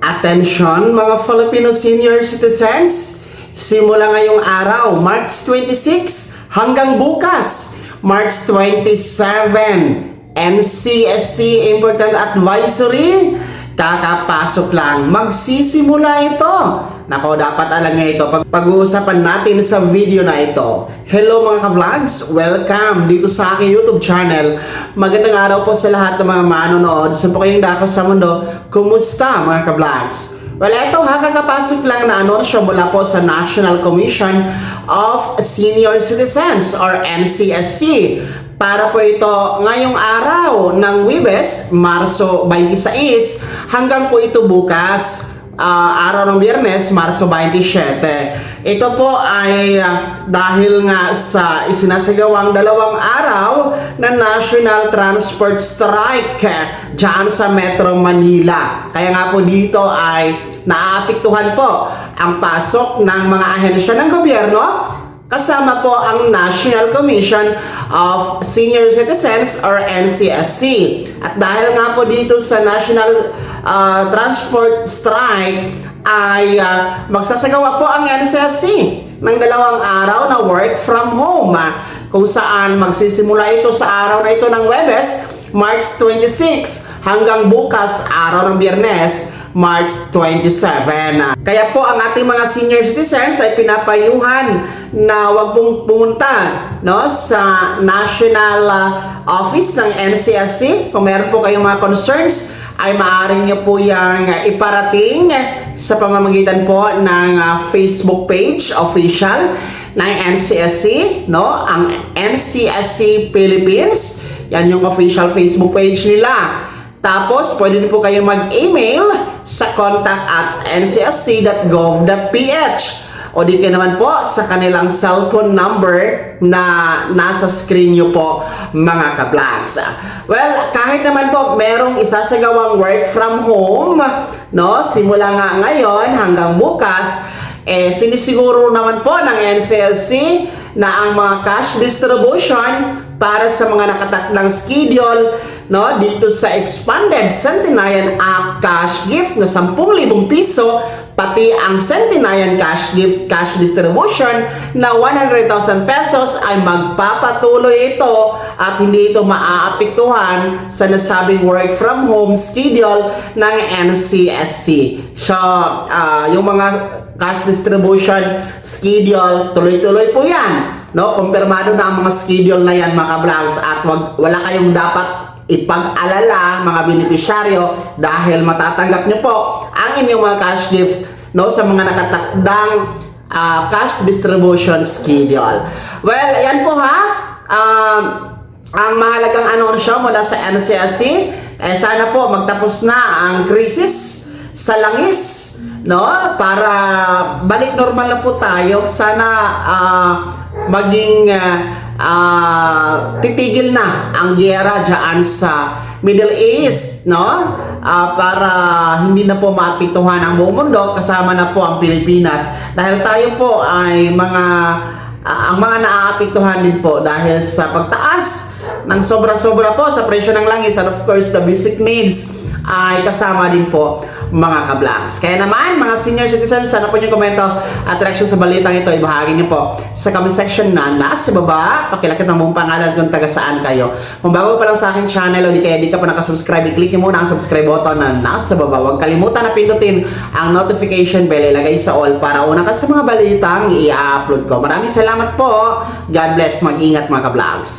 Attention mga Filipino senior citizens, simula ngayong araw, March 26 hanggang bukas, March 27, NCSC Important Advisory, kakapasok lang, magsisimula ito. Nako, dapat alam niyo ito pag-uusapan natin sa video na ito. Hello mga ka-vlogs, welcome dito sa aking YouTube channel. Magandang araw po sa lahat ng mga manonood. Saan po kayong dako sa mundo? Kumusta mga ka-vlogs? Well, ito kakapasok lang na anunsyo mula po sa National Commission of Senior Citizens or NCSC. Para po ito ngayong araw ng Huwebes, Marso 26 hanggang po ito bukas, araw ng Biyernes, Marso 27. Ito po ay dahil nga sa isinasagawang 2 araw na National Transport Strike dyan sa Metro Manila. Kaya nga po dito ay naaapektuhan po ang pasok ng mga ahensya ng gobyerno, kasama po ang National Commission of Senior Citizens or NCSC. At dahil nga po dito sa National Transport Strike ay magsasagawa po ang NCSC ng 2 araw na work from home, kung saan magsisimula ito sa araw na ito ng Huwebes, March 26 hanggang bukas, araw ng Biyernes, March 27. Kaya po ang ating mga senior citizens ay pinapayuhan na wag pong pumunta sa national office ng NCSC. Kung meron po kayong mga concerns, ay maaaring nyo po yung iparating sa pamamagitan po ng Facebook page official ng NCSC, ang NCSC Philippines. Yan yung official Facebook page nila. Tapos, pwede din po kayo mag-email sa contact@ncsc.gov.ph o di kayo naman po sa kanilang cellphone number na nasa screen nyo po, mga ka-vlogs. Well, kahit naman po merong isasagawang work from home, simula nga ngayon hanggang bukas, sinisiguro naman po ng NCSC na ang mga cash distribution para sa mga nakatakdang schedule dito sa Expanded Centenarian Act cash gift na 10,000 piso, pati ang Centenarian cash gift cash distribution na 100,000 pesos ay magpapatuloy ito at hindi ito maaapektuhan sa nasabing work from home schedule ng NCSC. So, yung mga cash distribution schedule, tuloy-tuloy po yan. Kumpirmado na ang mga schedule na yan, mga ka-vlogs, at wala kayong dapat ipag-alala, mga benepisyaryo, dahil matatanggap nyo po ang inyong mga cash gift sa mga nakatakdang cash distribution schedule. Well, yan po ang mahalagang anunsyo mula sa NCSC. Sana po magtapos na ang krisis sa langis, para balik normal na po tayo. Sana maging titigil na ang giyera dyan sa Middle East, para hindi na po maapektuhan ang buong mundo, kasama na po ang Pilipinas, dahil tayo po ay ang mga naaapektuhan din po dahil sa pagtaas ng sobra-sobra po sa presyo ng langis, and of course the basic needs ay kasama din po, mga ka-vlogs. Kaya naman, mga senior citizens, sana po yung komento at reaction sa balitang ito, ibahagi niyo po sa comment section na nasa baba. Pakilakip ng buong pangalan kung taga saan kayo. Kung bago pa lang sa akin channel o di ka pa nakasubscribe, i-click niyo muna ang subscribe button na nasa baba. Huwag kalimutan na pindutin ang notification bell, ilagay sa all para una ka sa mga balitang i-upload ko. Maraming salamat po. God bless. Mag-ingat, mga ka-vlogs.